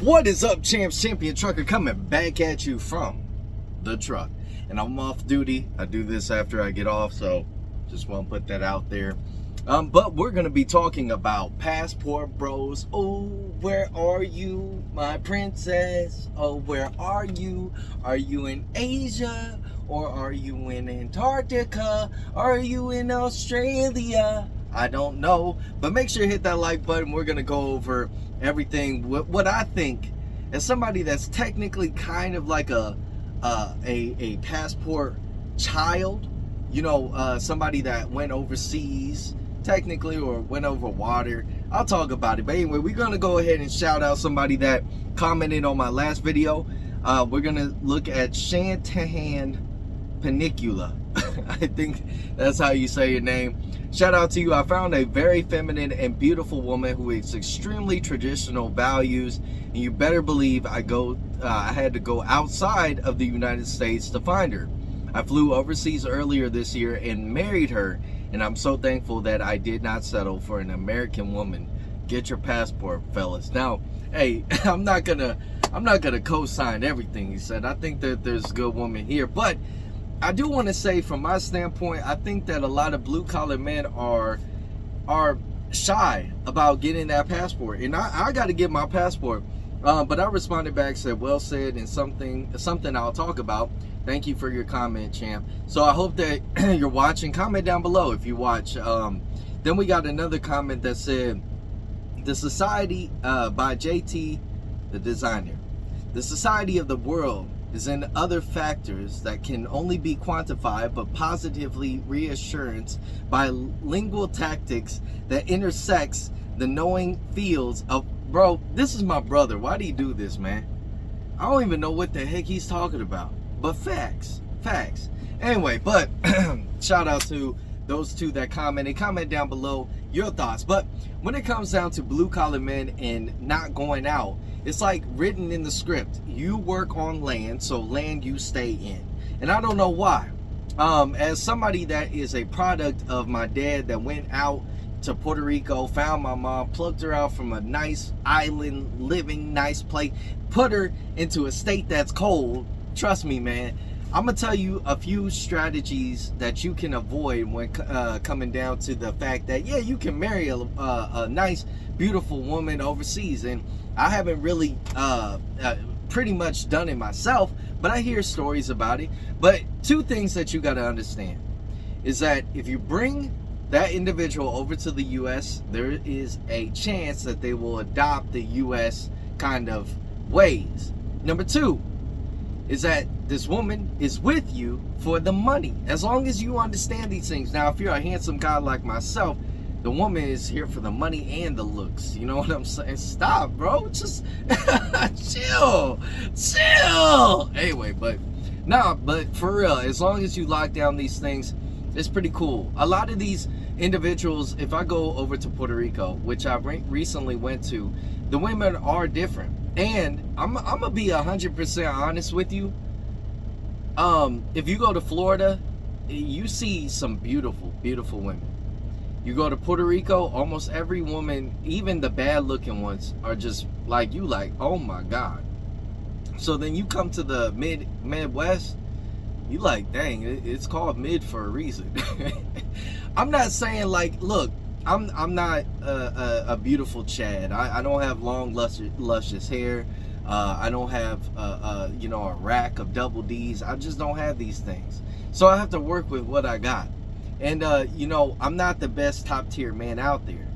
What is up, champs? Champion Trucker coming back at you from the truck. And I'm off duty. I do this after I get off, so just want to put that out there. But we're going to be talking about passport bros. Oh, where are you, my princess? Oh, where are you? Are you in Asia? Or are you in Antarctica? Are you in Australia? I don't know. But make sure you hit that like button. We're going to go over everything. What I think, as somebody that's technically kind of like a passport child, you know, somebody that went overseas technically, or went over water. I'll talk about it. But anyway, we're going to go ahead and shout out somebody that commented on my last video. We're going to look at Shantahan Panicula. I think that's how you say your name. Shout out to you. I found a very feminine and beautiful woman who has extremely traditional values, and you better believe I had to go outside of the United States to find her. I flew overseas earlier this year and married her, and I'm so thankful that I did not settle for an American woman. Get your passport, fellas. Now, hey, I'm not gonna co-sign everything he said. I think that there's a good woman here, but I do want to say, from my standpoint, I think that a lot of blue-collar men are shy about getting that passport, and I got to get my passport. But I responded back, said, well said, and something I'll talk about. Thank you for your comment, champ. So I hope that you're watching. Comment down below if you watch. Then we got another comment that said, the society by JT, the designer. The society of the world is in other factors that can only be quantified, but positively reassurance by lingual tactics that intersects the knowing fields of... Bro, this is my brother. Why do you do this, man? I don't even know what the heck he's talking about. But facts. Anyway, but shout out to those two that commented. Comment down below your thoughts. But when it comes down to blue-collar men and not going out, it's like written in the script. You work on land, so land you stay in. And I don't know why. As somebody that is a product of my dad that went out to Puerto Rico, found my mom, plucked her out from a nice island, living nice place, put her into a state that's cold. Trust me, man. I'm gonna tell you a few strategies that you can avoid when coming down to the fact that, yeah, you can marry a nice, beautiful woman overseas. And I haven't really pretty much done it myself, but I hear stories about it. But two things that you got to understand is that if you bring that individual over to the U.S., there is a chance that they will adopt the U.S. kind of ways. Number two is that this woman is with you for the money, as long as you understand these things. Now, if you're a handsome guy like myself, the woman is here for the money and the looks. You know what I'm saying? Stop, bro. Just chill. Anyway, but for real, as long as you lock down these things, it's pretty cool. A lot of these individuals, if I go over to Puerto Rico, which I recently went to, the women are different. And I'm gonna be 100% honest with you. If you go to Florida, you see some beautiful, beautiful women. You go to Puerto Rico, almost every woman, even the bad looking ones, are just like you, like, oh my God. So then you come to the Midwest, you like, dang, it's called mid for a reason. I'm not saying, like, look, I'm not a beautiful Chad. I don't have long, luscious hair. I don't have, you know, a rack of double D's. I just don't have these things. So I have to work with what I got. And, you know, I'm not the best top tier man out there.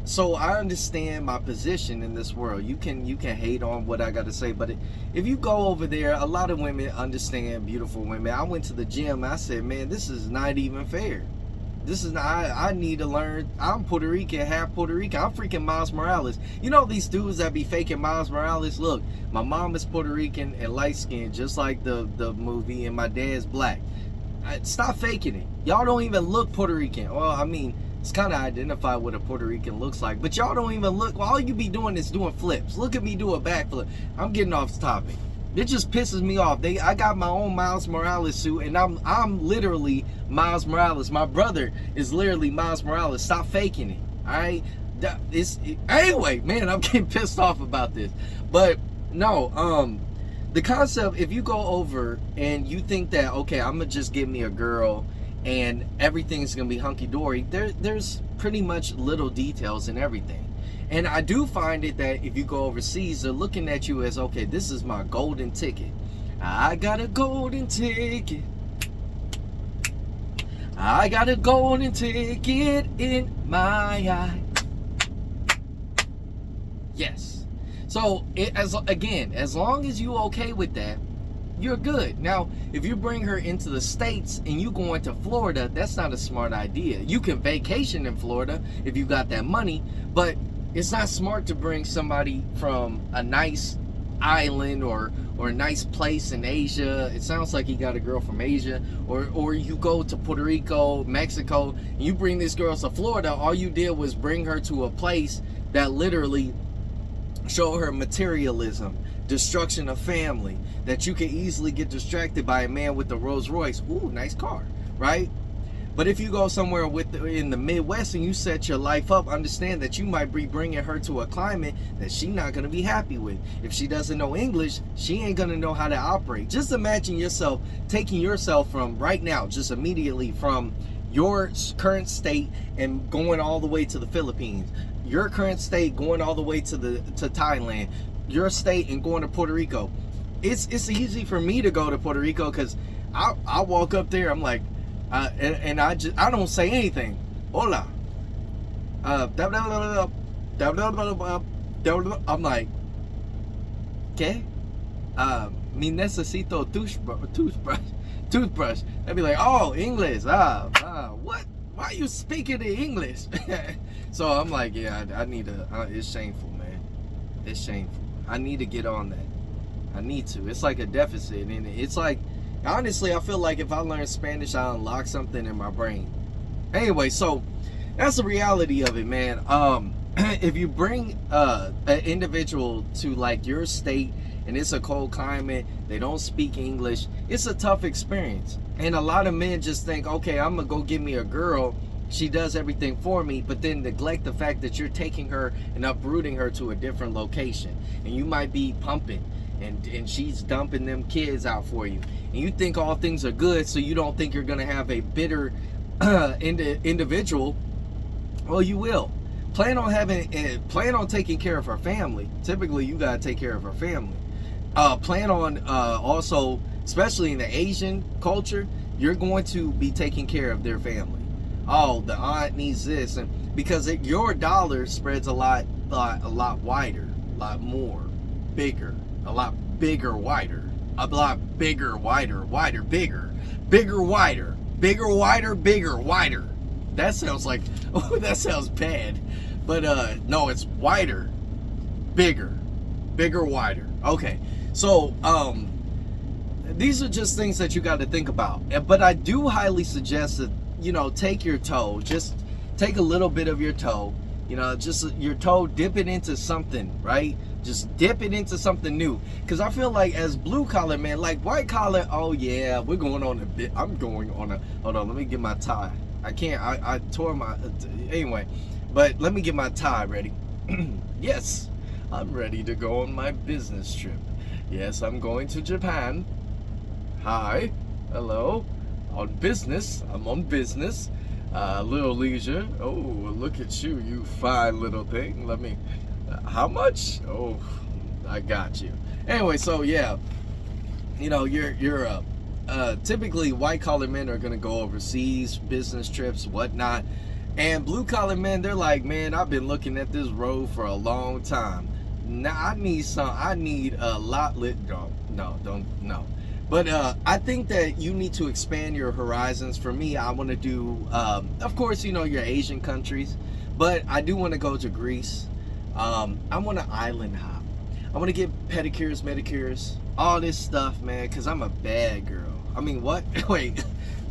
So I understand my position in this world. You can hate on what I got to say, but if you go over there, a lot of women understand beautiful women. I went to the gym. I said, man, this is not even fair. This is not, I need to learn. I'm Puerto Rican, half Puerto Rican. I'm freaking Miles Morales. You know these dudes that be faking Miles Morales? Look, my mom is Puerto Rican and light-skinned, just like the movie, and my dad's black. Stop faking it. Y'all don't even look Puerto Rican. Well, I mean, it's kind of identified what a Puerto Rican looks like, but y'all don't even look. Well, all you be doing is doing flips. Look at me do a backflip. I'm getting off the topic. It just pisses me off. I got my own Miles Morales suit, and I'm literally Miles Morales. My brother is literally Miles Morales. Stop faking it. All right. Anyway, man, I'm getting pissed off about this. But no, the concept, if you go over and you think that, okay, I'm gonna just give me a girl and everything's gonna be hunky-dory, there's pretty much little details in everything. And I do find it that if you go overseas, they're looking at you as, okay, this is my golden ticket. I got a golden ticket. I got a golden ticket in my eye. Yes. So, as long as you okay with that, you're good. Now, if you bring her into the States and you going to Florida, that's not a smart idea. You can vacation in Florida if you got that money, but it's not smart to bring somebody from a nice island or a nice place in Asia. It sounds like he got a girl from Asia. Or you go to Puerto Rico, Mexico, and you bring this girl to Florida. All you did was bring her to a place that literally show her materialism, destruction of family, that you can easily get distracted by a man with the Rolls Royce. Ooh, nice car, right? But if you go somewhere in the Midwest and you set your life up, understand that you might be bringing her to a climate that she's not going to be happy with. If she doesn't know English, she ain't going to know how to operate. Just imagine yourself taking yourself from right now, just immediately from your current state and going all the way to the Philippines. Your current state going all the way to Thailand. Your state and going to Puerto Rico. It's easy for me to go to Puerto Rico because I walk up there, I'm like, and I don't say anything. Hola. I'm like, ¿qué? Me necesito toothbrush. They'd be like, oh, English. What? Why are you speaking in English? So I'm like, yeah, I need to. It's shameful, man. It's shameful. I need to get on that. I need to. It's like a deficit, and it's like, honestly, I feel like if I learn Spanish, I unlock something in my brain. Anyway, so that's the reality of it, man. If you bring an individual to like your state and it's a cold climate, they don't speak English, it's a tough experience. And a lot of men just think, okay, I'm gonna go get me a girl, she does everything for me, but then neglect the fact that you're taking her and uprooting her to a different location. And you might be pumping and she's dumping them kids out for you. And you think all things are good, so you don't think you're gonna have a bitter individual. Well, you will. Plan on taking care of her family. Typically, you gotta take care of her family. Plan on also, especially in the Asian culture, you're going to be taking care of their family. Oh, the aunt needs this, and because your dollar spreads a lot wider, a lot more, bigger, a lot bigger, wider, a lot bigger, wider, bigger, wider, bigger, wider, bigger, wider. That sounds like, oh, that sounds bad. But no, it's wider, bigger, wider. Okay, so these are just things that you got to think about. But I do highly suggest that, you know, take your toe, just take a little bit of your toe, you know, just your toe, dip it into something, right? Just dip it into something new. Because I feel like as blue collar, man, like white collar, oh yeah, we're going on a bit. I'm going on a, hold on, let me get my tie. I can't, I tore my, anyway, but let me get my tie ready. Yes, I'm ready to go on my business trip. Yes, I'm going to Japan. Hi, hello, on business, I'm on business. Little leisure. Oh, look at you, you fine little thing. Let me, how much? Oh, I got you. Anyway, so yeah, you know, you're typically white collar men are gonna go overseas, business trips, whatnot, and blue collar men, they're like, man, I've been looking at this road for a long time. Now I need a lot lit. No. But I think that you need to expand your horizons. For me, I want to do, of course, you know, your Asian countries, but I do want to go to Greece. I want to island hop. I want to get pedicures, manicures, all this stuff, man, because I'm a bad girl. I mean, what? Wait.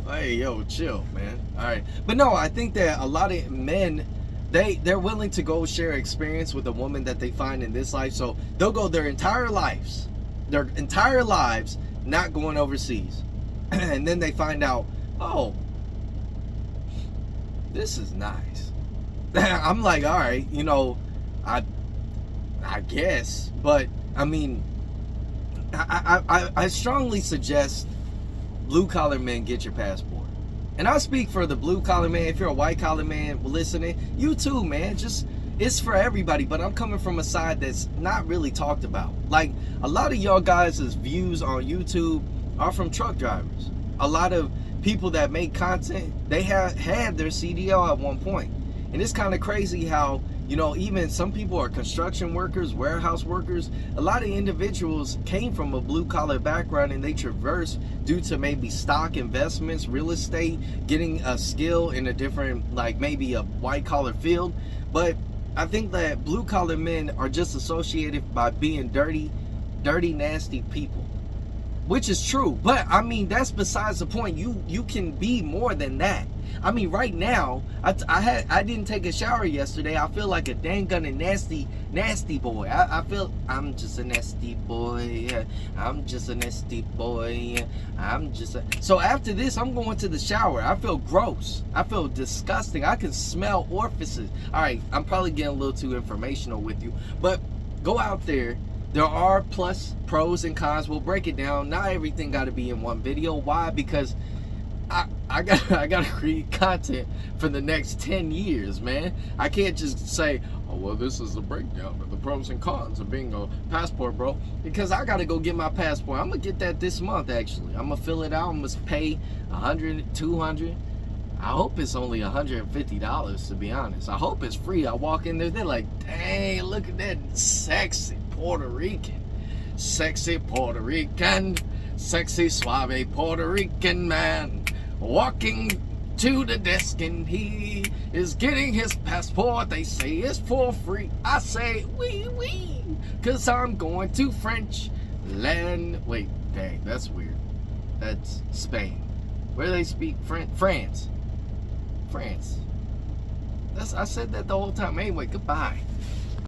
Hey, yo, chill, man. All right. But no, I think that a lot of men, they're willing to go share experience with a woman that they find in this life. So they'll go their entire lives not going overseas. And then they find out, oh, this is nice. I'm like, all right, you know, I guess, but I mean, I strongly suggest blue collar men get your passport. And I speak for the blue collar man. If you're a white collar man listening, you too, man. Just, it's for everybody, but I'm coming from a side that's not really talked about. Like, a lot of y'all guys' views on YouTube are from truck drivers. A lot of people that make content, they had their CDL at one point. And it's kind of crazy how, you know, even some people are construction workers, warehouse workers. A lot of individuals came from a blue collar background and they traverse due to maybe stock investments, real estate, getting a skill in a different, like maybe a white collar field. But I think that blue collar men are just associated by being dirty, nasty people. Which is true, but I mean, that's besides the point. You can be more than that. I mean, right now, I didn't take a shower yesterday. I feel like a dang gun and nasty boy. I feel I'm just a nasty boy. Yeah. I'm just a nasty boy. Yeah. So after this, I'm going to the shower. I feel gross. I feel disgusting. I can smell orifices. All right, I'm probably getting a little too informational with you, but go out there. There are pros and cons. We'll break it down. Not everything got to be in one video. Why? Because I gotta create content for the next 10 years, man. I can't just say, oh well, this is the breakdown of the pros and cons of being a passport bro, because I gotta go get my passport. I'm gonna get that this month. Actually, I'm gonna fill it out. I'm gonna pay 100, 200. I hope it's only $150, to be honest. I hope it's free. I walk in there, they're like, dang, look at that sexy Puerto Rican, sexy Puerto Rican, sexy suave Puerto Rican man walking to the desk, and he is getting his passport. They say it's for free. I say oui, cause I'm going to French land. Wait, dang, that's weird. That's Spain. Where do they speak French? France. I said that the whole time. Anyway, goodbye.